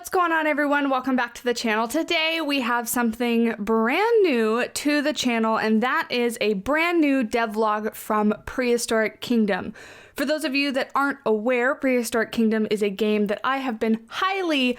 What's going on, everyone? Welcome back to the channel. Today we have something brand new to the channel, and that is a brand new devlog from Prehistoric Kingdom. For those of you that aren't aware, Prehistoric Kingdom is a game that I have been highly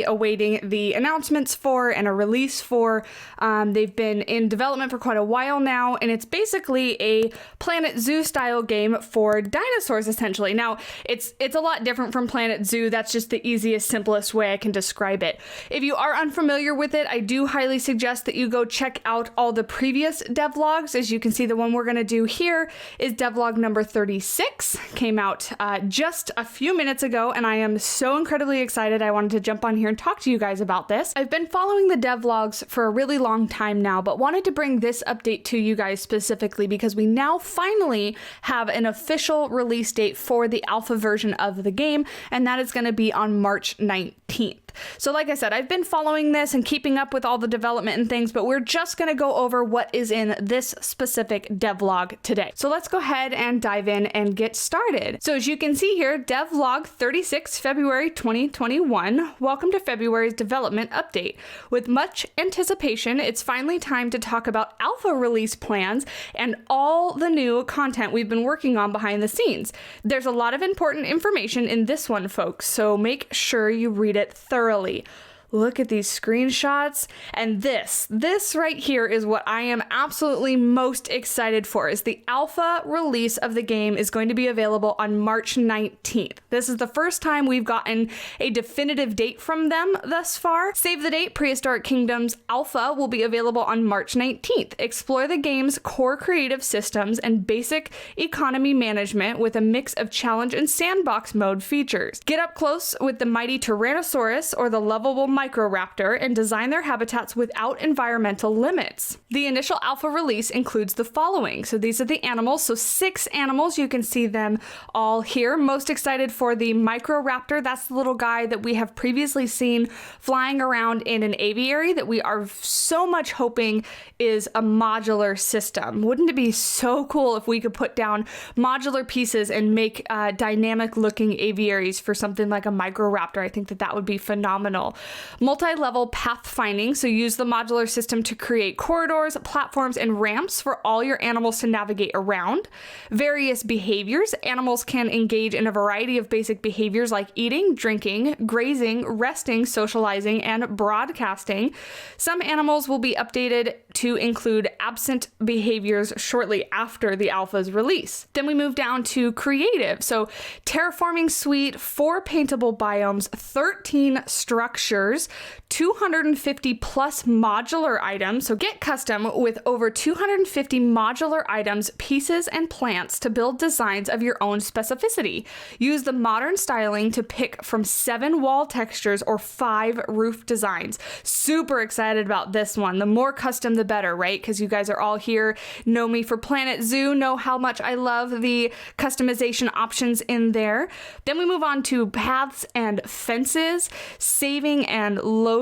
awaiting the announcements for and a release for. They've been in development for quite a while now, and it's basically a Planet Zoo style game for dinosaurs, essentially. Now, it's a lot different from Planet Zoo. That's just the easiest, simplest way I can describe it. If you are unfamiliar with it, I do highly suggest that you go check out all the previous devlogs. As you can see, the one we're going to do here is devlog number 36. Came out just a few minutes ago, and I am so incredibly excited. I wanted to jump on here and talk to you guys about this. I've been following the devlogs for a really long time now, but wanted to bring this update to you guys specifically because we now finally have an official release date for the alpha version of the game, and that is going to be on March 19th. So like I said, I've been following this and keeping up with all the development and things, but we're just going to go over what is in this specific devlog today. So let's go ahead and dive in and get started. So as you can see here, devlog 36, February 2021. Welcome to February's development update. With much anticipation, it's finally time to talk about alpha release plans and all the new content we've been working on behind the scenes. There's a lot of important information in this one, folks, so make sure you read it thoroughly. Look at these screenshots, and this right here is what I am absolutely most excited for. Is the alpha release of the game is going to be available on March 19th. This is the first time we've gotten a definitive date from them thus far. Save the date, Prehistoric Kingdom's alpha will be available on March 19th. Explore the game's core creative systems and basic economy management with a mix of challenge and sandbox mode features. Get up close with the mighty Tyrannosaurus or the lovable Microraptor and design their habitats without environmental limits. The initial alpha release includes the following. So these are the animals. So 6 animals. You can see them all here. Most excited for the Microraptor. That's the little guy that we have previously seen flying around in an aviary that we are so much hoping is a modular system. Wouldn't it be so cool if we could put down modular pieces and make dynamic looking aviaries for something like a Microraptor? I think that would be phenomenal. Multi-level pathfinding, so use the modular system to create corridors, platforms, and ramps for all your animals to navigate around. Various behaviors. Animals can engage in a variety of basic behaviors like eating, drinking, grazing, resting, socializing, and broadcasting. Some animals will be updated to include absent behaviors shortly after the alpha's release. Then we move down to creative. So terraforming suite, 4 paintable biomes, 13 structures, 250 plus modular items. So get custom with over 250 modular items, pieces, and plants to build designs of your own specificity. Use the modern styling to pick from 7 wall textures or 5 roof designs. Super excited about this one. The more custom, the better, right? Because you guys are all here, know me for Planet Zoo, know how much I love the customization options in there. Then we move on to paths and fences, saving and loading.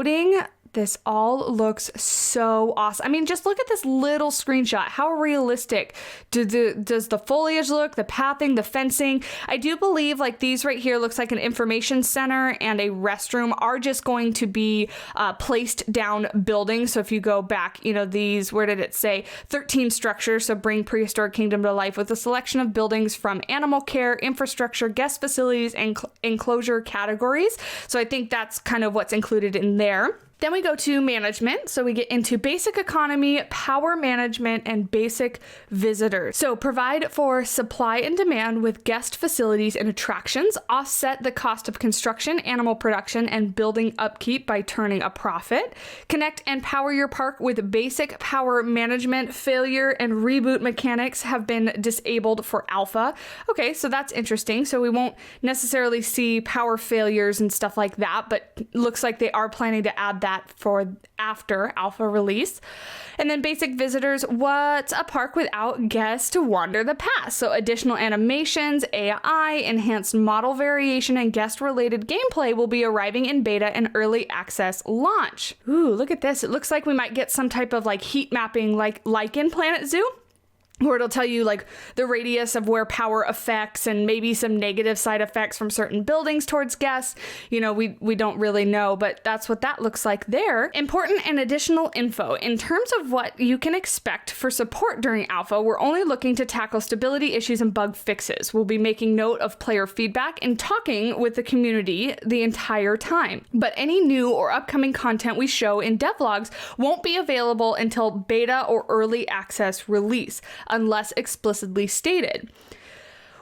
This all looks so awesome. I mean, just look at this little screenshot. How realistic does the foliage look, the pathing, the fencing? I do believe like these right here looks like an information center and a restroom are just going to be placed down buildings. So if you go back, you know, these, where did it say? 13 structures. So bring Prehistoric Kingdom to life with a selection of buildings from animal care, infrastructure, guest facilities, and enclosure categories. So I think that's kind of what's included in there. Then we go to management. So we get into basic economy, power management, and basic visitors. So provide for supply and demand with guest facilities and attractions, offset the cost of construction, animal production, and building upkeep by turning a profit. Connect and power your park with basic power management. Failure and reboot mechanics have been disabled for alpha. Okay, so that's interesting. So we won't necessarily see power failures and stuff like that, but looks like they are planning to add that for after alpha release. And then basic visitors, what's a park without guests to wander the path? So additional animations, AI, enhanced model variation, and guest related gameplay will be arriving in beta and early access launch. Ooh, look at this. It looks like we might get some type of like heat mapping like in Planet Zoo. where it'll tell you like the radius of where power affects and maybe some negative side effects from certain buildings towards guests. You know, we don't really know, but that's what that looks like there. Important and additional info. In terms of what you can expect for support during alpha, we're only looking to tackle stability issues and bug fixes. We'll be making note of player feedback and talking with the community the entire time. But any new or upcoming content we show in devlogs won't be available until beta or early access release, unless explicitly stated.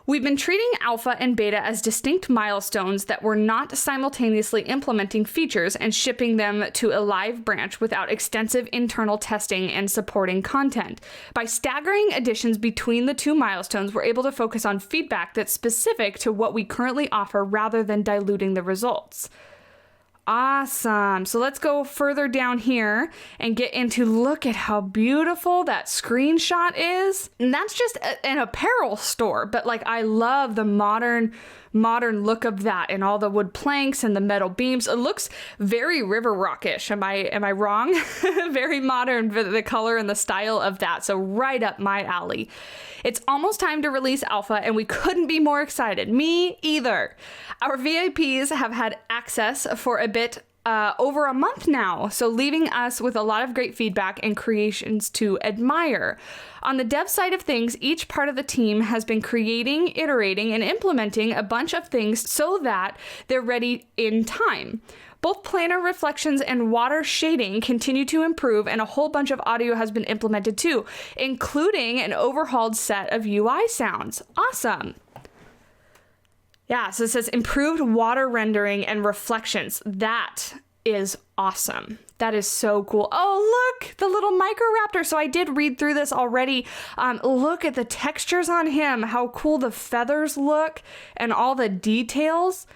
We've been treating alpha and beta as distinct milestones that we're not simultaneously implementing features and shipping them to a live branch without extensive internal testing and supporting content. By staggering additions between the two milestones, we're able to focus on feedback that's specific to what we currently offer rather than diluting the results. Awesome. So let's go further down here and get into, look at how beautiful that screenshot is. And that's just an apparel store, but like I love the modern look of that and all the wood planks and the metal beams. It looks very River Rockish. Am I wrong? Very modern, the color and the style of that. So right up my alley. It's almost time to release alpha and we couldn't be more excited. Me either. Our VIPs have had access for a bit over a month now, so leaving us with a lot of great feedback and creations to admire. On the dev side of things, each part of the team has been creating, iterating, and implementing a bunch of things so that they're ready in time. Both planar reflections and water shading continue to improve, and a whole bunch of audio has been implemented too, including an overhauled set of UI sounds. Awesome. Yeah, so it says improved water rendering and reflections. That is awesome. That is so cool. Oh, look, the little Microraptor. So I did read through this already. Look at the textures on him, how cool the feathers look and all the details.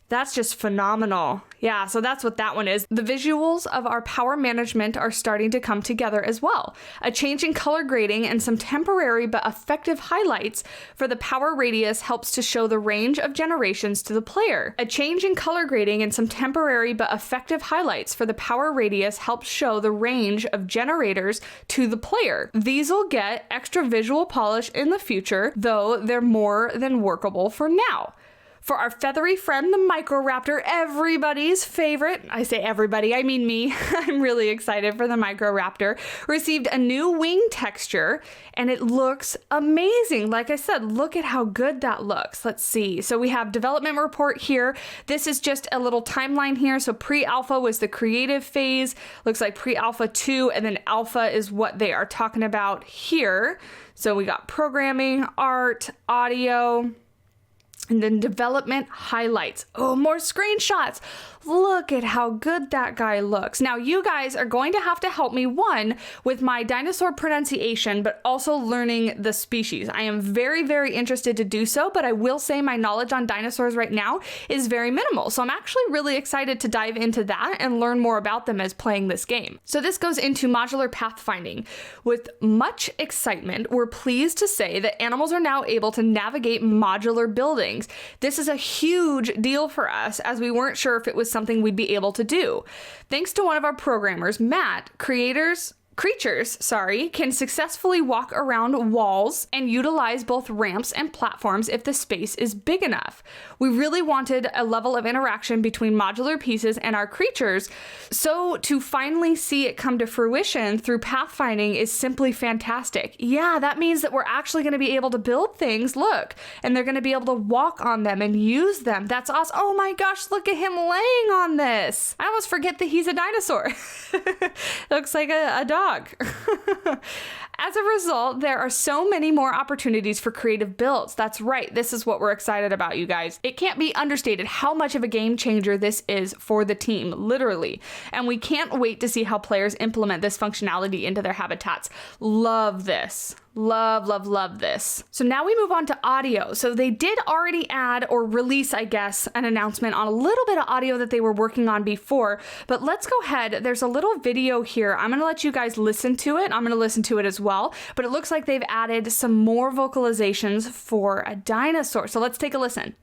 That's just phenomenal. Yeah, so that's what that one is. The visuals of our power management are starting to come together as well. A change in color grading and some temporary but effective highlights for the power radius helps to show the range of generations to the player. A change in color grading and some temporary but effective highlights for the power radius helps show the range of generators to the player. These will get extra visual polish in the future, though they're more than workable for now. For our feathery friend, the Microraptor, everybody's favorite, I say everybody, I mean me, I'm really excited for the Microraptor, received a new wing texture, and it looks amazing. Like I said, look at how good that looks. Let's see. So we have development report here. This is just a little timeline here. So pre-alpha was the creative phase. Looks like pre-alpha 2, and then alpha is what they are talking about here. So we got programming, art, audio, and then development highlights. Oh, more screenshots. Look at how good that guy looks. Now, you guys are going to have to help me, one, with my dinosaur pronunciation, but also learning the species. I am very, very interested to do so, but I will say my knowledge on dinosaurs right now is very minimal. So I'm actually really excited to dive into that and learn more about them as playing this game. So this goes into modular pathfinding. With much excitement, we're pleased to say that animals are now able to navigate modular buildings. This is a huge deal for us, as we weren't sure if it was something we'd be able to do. Thanks to one of our programmers, Matt, creatures can successfully walk around walls and utilize both ramps and platforms if the space is big enough. We really wanted a level of interaction between modular pieces and our creatures, so to finally see it come to fruition through pathfinding is simply fantastic. Yeah, that means that we're actually going to be able to build things, look, and they're going to be able to walk on them and use them. That's awesome. Oh my gosh, look at him laying on this. I almost forget that he's a dinosaur. Looks like a dog. As a result, there are so many more opportunities for creative builds. That's right. This is what we're excited about, you guys. It can't be understated how much of a game changer this is for the team, literally. And we can't wait to see how players implement this functionality into their habitats. Love this. Love, love, love this. So now we move on to audio. So they did already add or release, I guess, an announcement on a little bit of audio that they were working on before, but let's go ahead. There's a little video here. I'm going to let you guys listen to it. I'm going to listen to it as well, but it looks like they've added some more vocalizations for a dinosaur. So let's take a listen.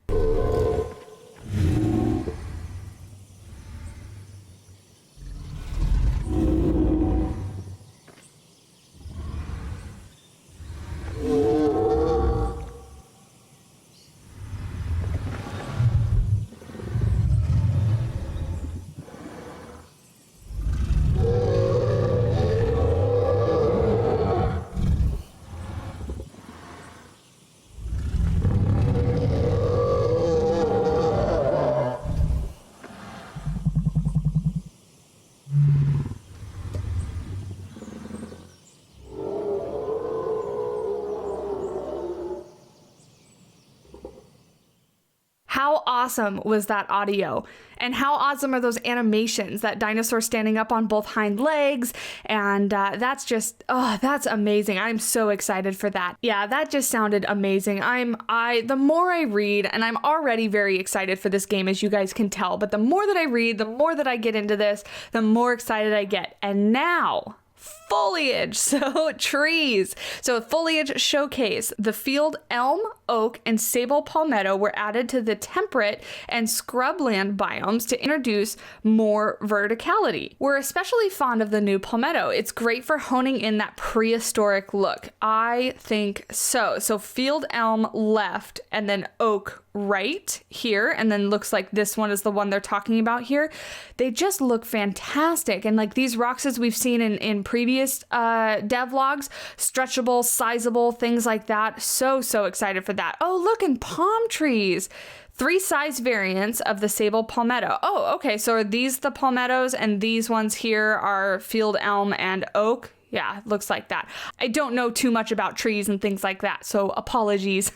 How awesome was that audio? And how awesome are those animations, that dinosaur standing up on both hind legs? And that's just, oh, that's amazing. I'm so excited for that. Yeah, that just sounded amazing. The more I read, and I'm already very excited for this game, as you guys can tell, but the more that I read, the more that I get into this, the more excited I get. And now, foliage, so trees. So a foliage showcase. The field elm, oak, and sable palmetto were added to the temperate and scrubland biomes to introduce more verticality. We're especially fond of the new palmetto. It's great for honing in that prehistoric look. I think so. So field elm left and then oak right here, and then looks like this one is the one they're talking about here. They just look fantastic. And like these rocks, as we've seen in previous devlogs, stretchable, sizable, things like that. So excited for that. Oh, look, and palm trees. 3 size variants of the sable palmetto. Oh, okay, so are these the palmettos, and these ones here are field elm and oak? Yeah, looks like that. I don't know too much about trees and things like that, so apologies.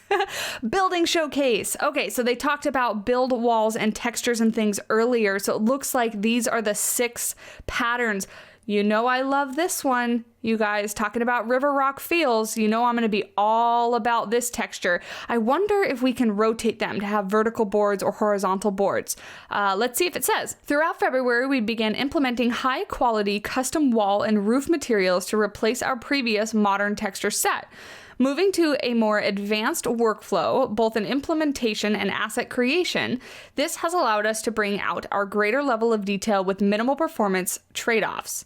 Building showcase. Okay, so they talked about build walls and textures and things earlier, so it looks like these are the 6 patterns. You know I love this one, you guys. Talking about river rock feels, you know I'm going to be all about this texture. I wonder if we can rotate them to have vertical boards or horizontal boards. Let's see if it says. Throughout February, we began implementing high-quality custom wall and roof materials to replace our previous modern texture set. Moving to a more advanced workflow, both in implementation and asset creation, this has allowed us to bring out our greater level of detail with minimal performance trade-offs,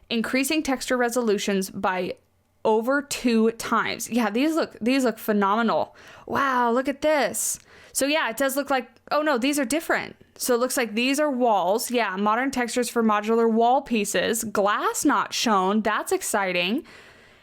increasing texture resolutions by over 2 times. Yeah, these look phenomenal. Wow, look at this. So yeah, it does look like, oh no, these are different. So it looks like these are walls. Yeah, modern textures for modular wall pieces. Glass not shown. That's exciting.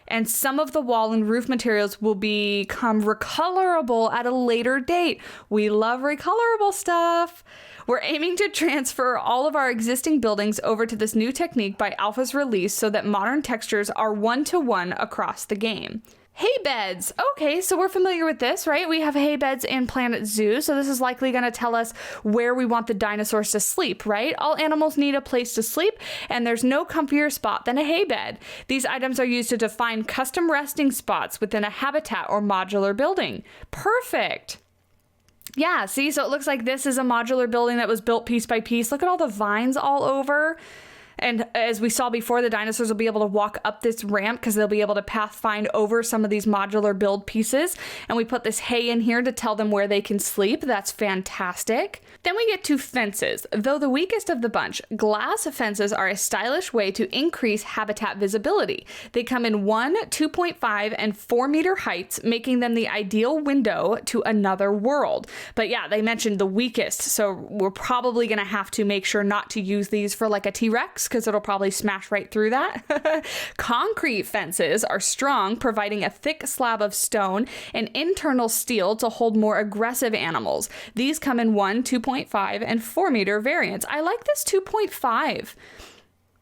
And some of the wall and roof materials will become recolorable at a later date. We love recolorable stuff. We're aiming to transfer all of our existing buildings over to this new technique by Alpha's release so that modern textures are 1-to-1 across the game. Hay beds. Okay, so we're familiar with this, right? We have hay beds in Planet Zoo, so this is likely going to tell us where we want the dinosaurs to sleep, right? All animals need a place to sleep, and there's no comfier spot than a hay bed. These items are used to define custom resting spots within a habitat or modular building. Perfect. Yeah, see, so it looks like this is a modular building that was built piece by piece. Look at all the vines all over. And as we saw before, the dinosaurs will be able to walk up this ramp because they'll be able to pathfind over some of these modular build pieces. And we put this hay in here to tell them where they can sleep. That's fantastic. Then we get to fences. Though the weakest of the bunch, glass fences are a stylish way to increase habitat visibility. They come in 1, 2.5, and 4 meter heights, making them the ideal window to another world. But yeah, they mentioned the weakest, so we're probably going to have to make sure not to use these for like a T-Rex, because it'll probably smash right through that. Concrete fences are strong, providing a thick slab of stone and internal steel to hold more aggressive animals. These come in 1, 2.5, and 4 meter variants. I like this 2.5.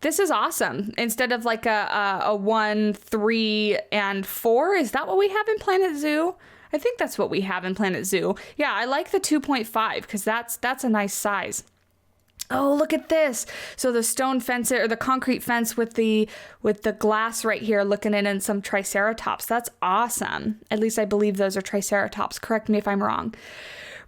This is awesome. Instead of like a 1, 3, and 4. Is that what we have in Planet Zoo? I think that's what we have in Planet Zoo. Yeah, I like the 2.5 because that's a nice size. Oh, look at this. So the stone fence or the concrete fence with the glass right here looking in and some triceratops. That's awesome. At least I believe those are triceratops. Correct me if I'm wrong.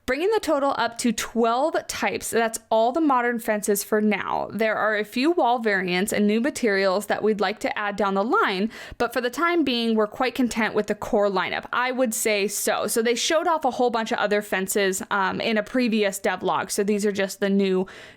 Bringing the total up to 12 types, that's all the modern fences for now. There are a few wall variants and new materials that we'd like to add down the line, but for the time being, we're quite content with the core lineup. I would say so. So they showed off a whole bunch of other fences in a previous devlog, so these are just the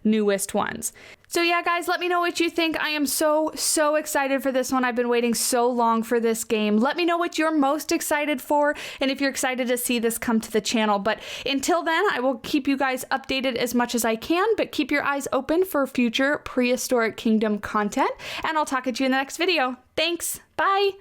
newest ones. So yeah, guys, let me know what you think. I am so excited for this one. I've been waiting so long for this game. Let me know what you're most excited for and if you're excited to see this come to the channel. But until then, I will keep you guys updated as much as I can, but keep your eyes open for future Prehistoric Kingdom content, and I'll talk at you in the next video. Thanks. Bye.